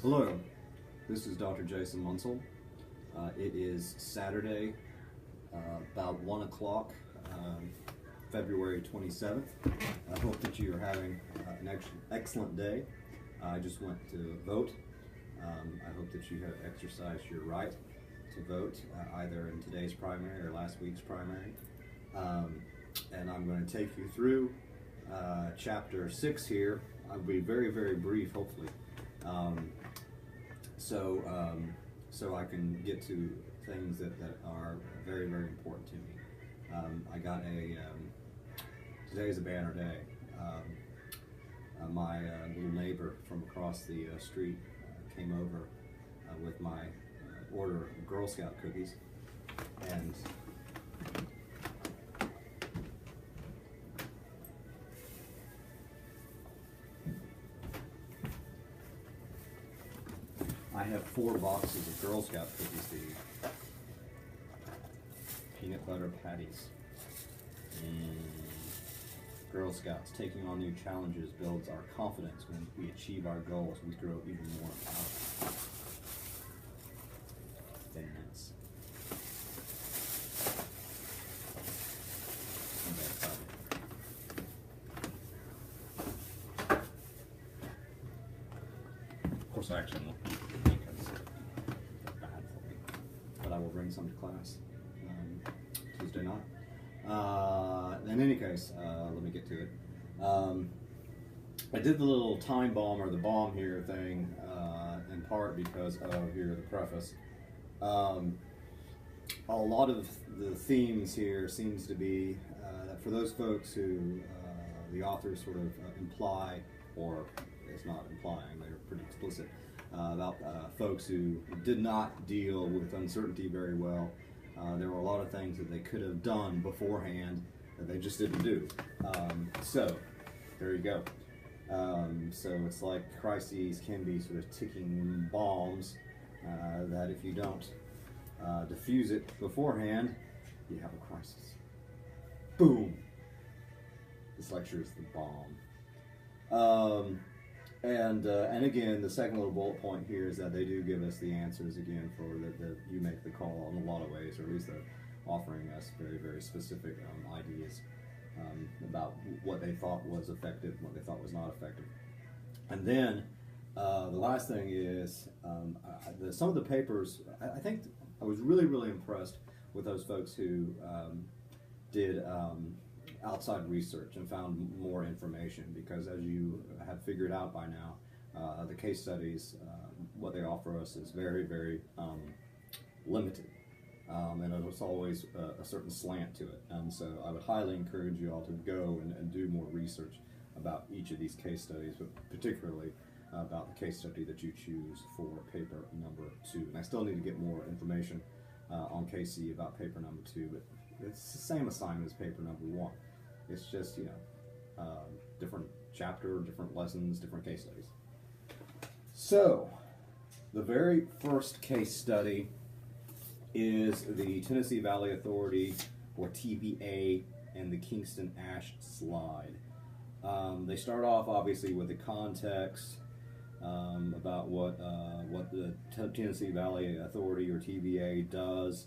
Hello, this is Dr. Jason Munsell. It is Saturday, about 1 o'clock, February 27th. I hope that you are having an excellent day. I just went to vote. I hope that you have exercised your right to vote either in today's primary or last week's primary. And I'm going to take you through chapter 6 here. I'll be very, very brief, hopefully. So I can get to things that are very, very important to me. I got today is a banner day. My little neighbor from across the street came over with my order of Girl Scout cookies, and I have 4 boxes of Girl Scout cookies to eat. Peanut butter patties. Girl Scouts, taking on new challenges builds our confidence. When we achieve our goals, we grow even more powerful. Dance. Of course, I actually won't eat them because they're bad for me. But I will bring some to class Tuesday night. In any case, let me get to it. I did the little time bomb or the bomb here thing in part because of here the preface. A lot of the themes here seems to be that for those folks who the authors sort of imply, or it's not implying, they're pretty explicit, about folks who did not deal with uncertainty very well. There were a lot of things that they could have done beforehand that they just didn't do. So, there you go. So it's like crises can be sort of ticking bombs that if you don't diffuse it beforehand, you have a crisis. Boom! This lecture is the bomb. And again, the second little bullet point here is that they do give us the answers again for that you make the call in a lot of ways, or at least they're offering us very, very specific ideas about what they thought was effective, what they thought was not effective. And then the last thing is some of the papers, I think I was really, really impressed with those folks who did outside research and found more information, because as you have figured out by now, the case studies, what they offer us is very, very limited. And it's always a certain slant to it. And so I would highly encourage you all to go and do more research about each of these case studies, but particularly about the case study that you choose for paper number 2. And I still need to get more information on KC about paper number 2, but it's the same assignment as paper number 1. It's just, different chapter, different lessons, different case studies. So, the very first case study is the Tennessee Valley Authority, or TVA, and the Kingston Ash Slide. They start off obviously with the context about what the Tennessee Valley Authority, or TVA, does,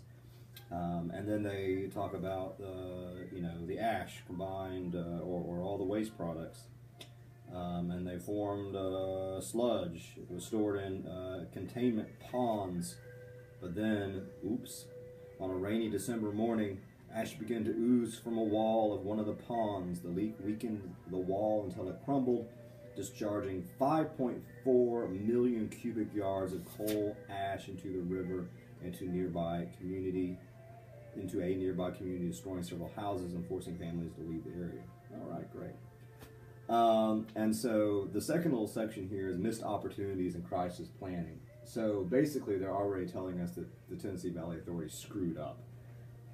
and then they talk about the ash combined or all the waste products, and they formed sludge. It was stored in containment ponds. But then, oops, on a rainy December morning, ash began to ooze from a wall of one of the ponds. The leak weakened the wall until it crumbled, discharging 5.4 million cubic yards of coal ash into the river, into a nearby community, destroying several houses and forcing families to leave the area. All right, great. And so the second little section here is missed opportunities and crisis planning. So basically, they're already telling us that the Tennessee Valley Authority screwed up.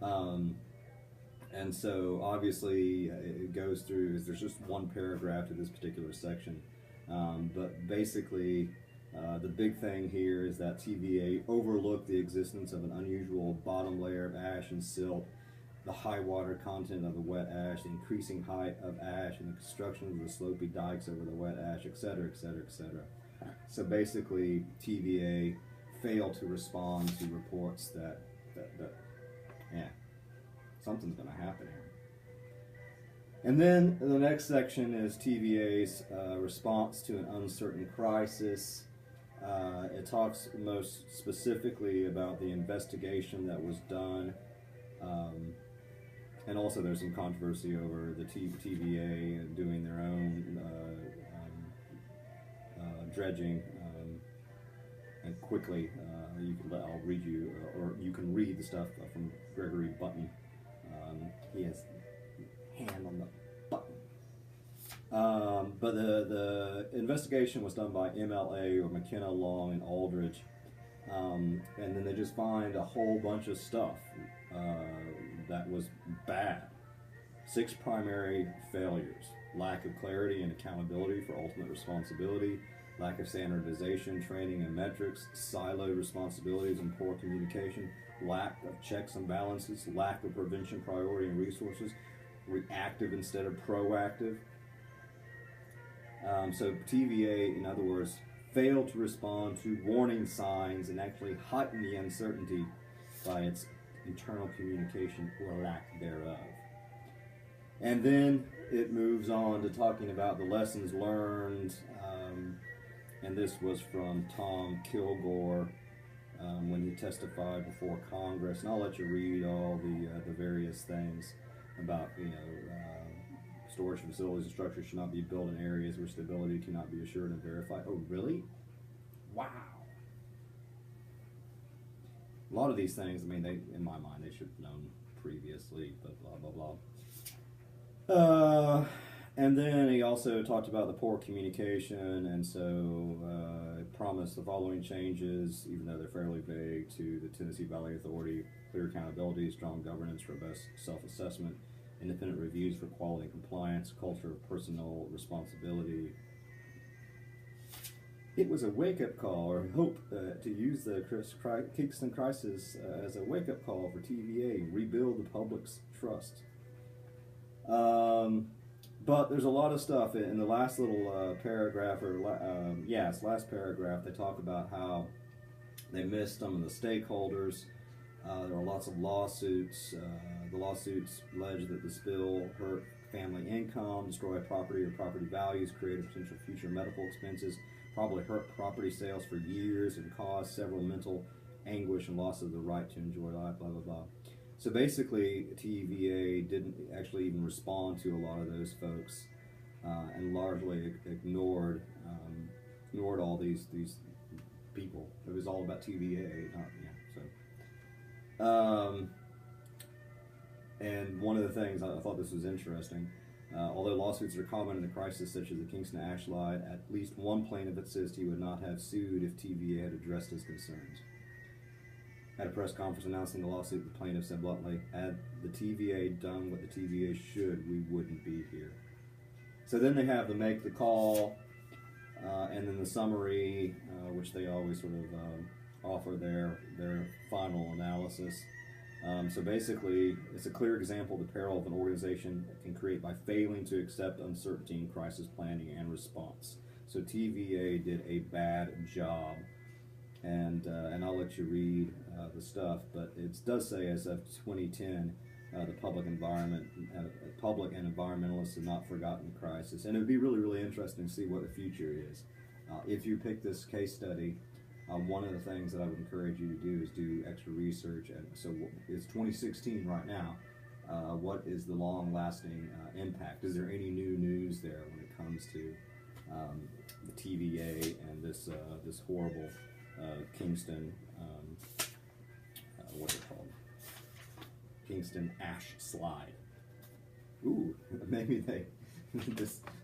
And so obviously, it goes through, there's just one paragraph to this particular section. But basically, the big thing here is that TVA overlooked the existence of an unusual bottom layer of ash and silt, the high water content of the wet ash, the increasing height of ash, and the construction of the slopey dikes over the wet ash, etc., etc., etc. So basically, TVA failed to respond to reports that yeah, something's going to happen here. And then the next section is TVA's response to an uncertain crisis. It talks most specifically about the investigation that was done, and also there's some controversy over the TVA doing their own dredging. And quickly, I'll read you, or you can read the stuff from Gregory Button. He has hand on the button. But the investigation was done by MLA, or McKenna, Long, and Aldridge. And then they just find a whole bunch of stuff that was bad. 6 primary failures: lack of clarity and accountability for ultimate responsibility, lack of standardization, training, and metrics, siloed responsibilities and poor communication, lack of checks and balances, lack of prevention priority and resources, reactive instead of proactive. So TVA, in other words, failed to respond to warning signs and actually heightened the uncertainty by its internal communication or lack thereof. And then it moves on to talking about the lessons learned, and this was from Tom Kilgore when he testified before Congress. And I'll let you read all the various things about, storage facilities and structures should not be built in areas where stability cannot be assured and verified. Oh, really? Wow. A lot of these things, I mean, in my mind, they should have known previously, but blah, blah, blah. And then he also talked about the poor communication, and so promised the following changes, even though they're fairly vague, to the Tennessee Valley Authority: clear accountability, strong governance, robust self-assessment, independent reviews for quality and compliance, culture of personal responsibility. It was a wake-up call, or hope to use the Kingston crisis as a wake-up call for TVA, rebuild the public's trust. But there's a lot of stuff in the last little paragraph, last paragraph. They talk about how they missed some of the stakeholders. There were lots of lawsuits. The lawsuits allege that the spill hurt family income, destroyed property or property values, created potential future medical expenses, probably hurt property sales for years, and caused several mental anguish and loss of the right to enjoy life, blah, blah, blah. So basically, TVA didn't actually even respond to a lot of those folks, and largely ignored all these people. It was all about TVA, and one of the things I thought this was interesting. Although lawsuits are common in a crisis such as the Kingston ash slide, at least one plaintiff insists he would not have sued if TVA had addressed his concerns. At a press conference announcing the lawsuit, the plaintiff said bluntly, "Had the TVA done what the TVA should, we wouldn't be here." So then they have to make the call, and then the summary, which they always sort of offer their final analysis. So basically, it's a clear example of the peril of an organization can create by failing to accept uncertainty in crisis planning and response. So TVA did a bad job. And I'll let you read the stuff, but it does say as of 2010, the public and environmentalists have not forgotten the crisis. And it would be really, really interesting to see what the future is. If you pick this case study, one of the things that I would encourage you to do is do extra research. And so it's 2016 right now. What is the long-lasting impact? Is there any new news there when it comes to the TVA and this horrible Kingston, what's it called? Kingston ash slide. Ooh, maybe the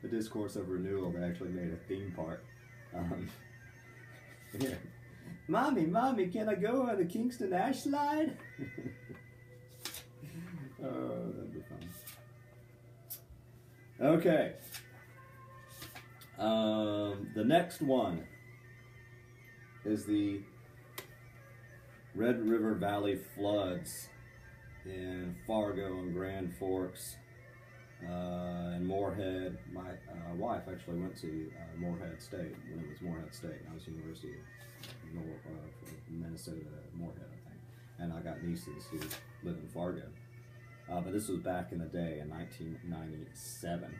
discourse of renewal, they actually made a theme park. Yeah. Mommy, can I go on the Kingston ash slide? Oh, that'd be fun. Okay. The next one is the Red River Valley floods in Fargo and Grand Forks. in Moorhead. My wife actually went to Moorhead State when it was Moorhead State. I was University of Minnesota, Moorhead, I think. And I got nieces who live in Fargo. But this was back in the day in 1997.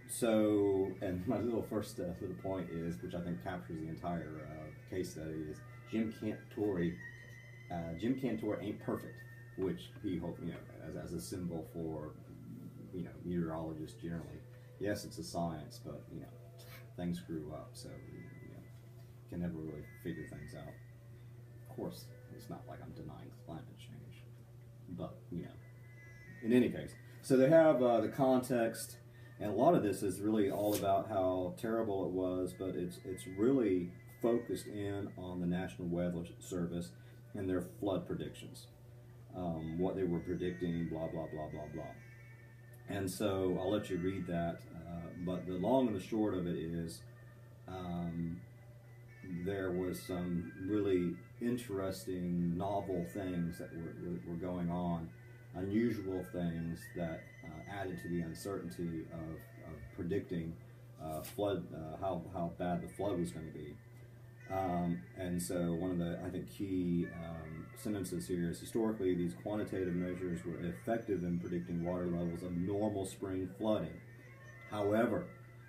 So, and my little first little point is, which I think captures the entire case study, is Jim Cantori. Jim Cantor ain't perfect, which he hoped, as a symbol for, meteorologists generally. Yes, it's a science, but things screw up, so can never really figure things out. Of course, it's not like I'm denying climate change, but in any case, so they have the context. And a lot of this is really all about how terrible it was, but it's really focused in on the National Weather Service and their flood predictions, what they were predicting, blah, blah, blah, blah, blah. And so I'll let you read that, but the long and the short of it is there was some really interesting, novel things that were going on, unusual things that added to the uncertainty of predicting flood, how bad the flood was going to be. And so one of the, I think, key sentences here is, historically, these quantitative measures were effective in predicting water levels of normal spring flooding. However,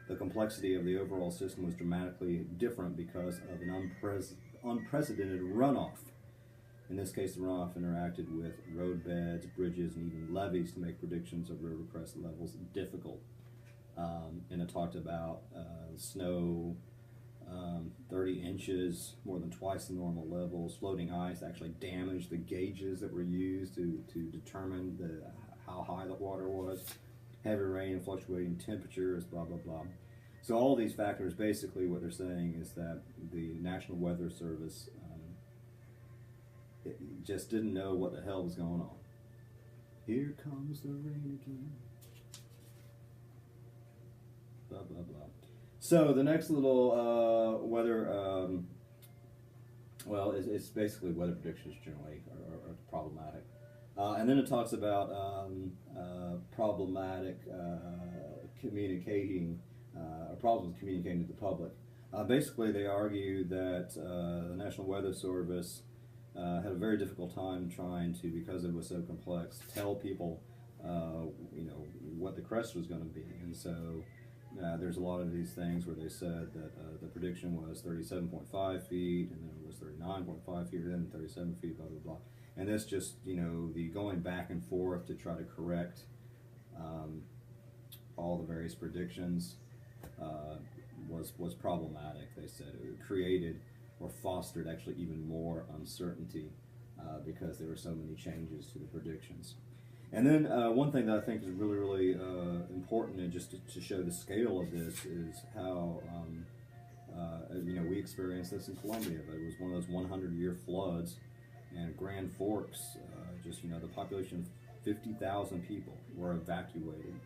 the complexity of the overall system was dramatically different because of an unprecedented runoff. In this case, the runoff interacted with road beds, bridges, and even levees to make predictions of river crest levels difficult. And it talked about snow, 30 inches, more than twice the normal levels. Floating ice actually damaged the gauges that were used to determine how high the water was. Heavy rain, fluctuating temperatures, blah, blah, blah. So all these factors, basically what they're saying is that the National Weather Service it just didn't know what the hell was going on. Here comes the rain again. Blah, blah, blah. So the next little weather, well, it's basically weather predictions generally are problematic. And then it talks about problematic communicating, problems communicating to the public. Basically, they argue that the National Weather Service had a very difficult time trying to, because it was so complex, tell people, what the crest was going to be. And so there's a lot of these things where they said that the prediction was 37.5 feet, and then it was 39.5 feet, and then 37 feet, blah, blah, blah. And this just, the going back and forth to try to correct all the various predictions was problematic. They said it created or fostered actually even more uncertainty because there were so many changes to the predictions. And then one thing that I think is really, really important, and just to show the scale of this, is how we experienced this in Colombia. But it was one of those 100-year floods, and Grand Forks, the population of 50,000 people were evacuated.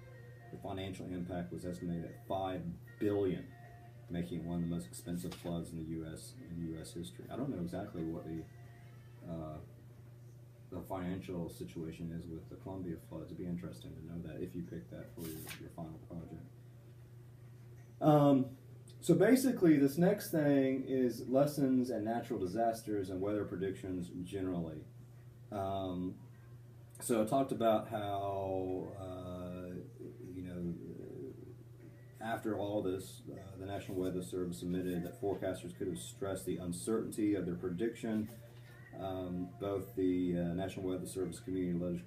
The financial impact was estimated at $5 billion, making it one of the most expensive floods in the U.S. history. I don't know exactly what the financial situation is with the Columbia floods. It'd be interesting to know that if you pick that for your final project. So basically, this next thing is lessons and natural disasters and weather predictions generally. So I talked about how after all this, the National Weather Service admitted that forecasters could have stressed the uncertainty of their prediction. Both the National Weather Service community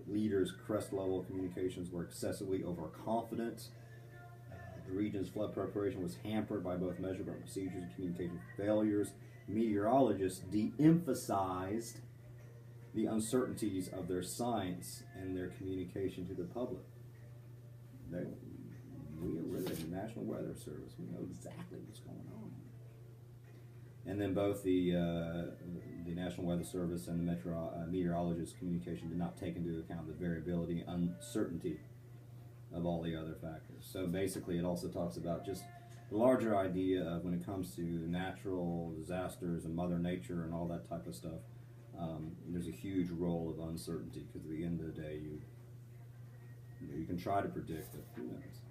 leaders' crest level communications were excessively overconfident. The region's flood preparation was hampered by both measurement procedures and communication failures. Meteorologists de-emphasized the uncertainties of their science and their communication to the public. We're the National Weather Service. We know exactly what's going on. And then both the National Weather Service and the meteorologists' communication did not take into account the variability and uncertainty of all the other factors. So basically, it also talks about just the larger idea of when it comes to natural disasters and Mother Nature and all that type of stuff. There's a huge role of uncertainty because at the end of the day, You can try to predict, but who knows?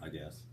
I guess.